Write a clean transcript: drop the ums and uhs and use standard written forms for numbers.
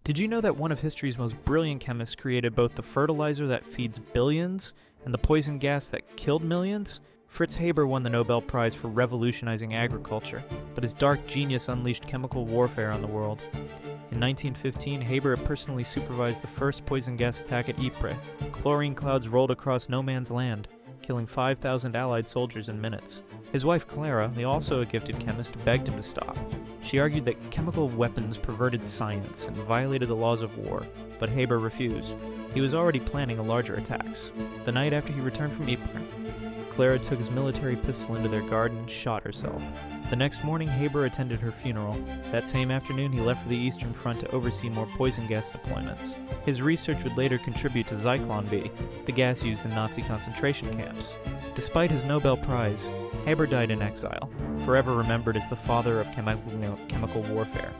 Did you know that one of history's most brilliant chemists created both the fertilizer that feeds billions and the poison gas that killed millions? Fritz Haber won the Nobel Prize for revolutionizing agriculture, but his dark genius unleashed chemical warfare on the world. In 1915, Haber personally supervised the first poison gas attack at Ypres. Chlorine clouds rolled across no man's land, killing 5,000 Allied soldiers in minutes. His wife Clara, also a gifted chemist, begged him to stop. She argued that chemical weapons perverted science and violated the laws of war, but Haber refused. He was already planning larger attacks. The night after he returned from Ypres, Clara took his military pistol into their garden and shot herself. The next morning, Haber attended her funeral. That same afternoon, he left for the Eastern Front to oversee more poison gas deployments. His research would later contribute to Zyklon B, the gas used in Nazi concentration camps. Despite his Nobel Prize, Haber died in exile, forever remembered as the father of chemical warfare.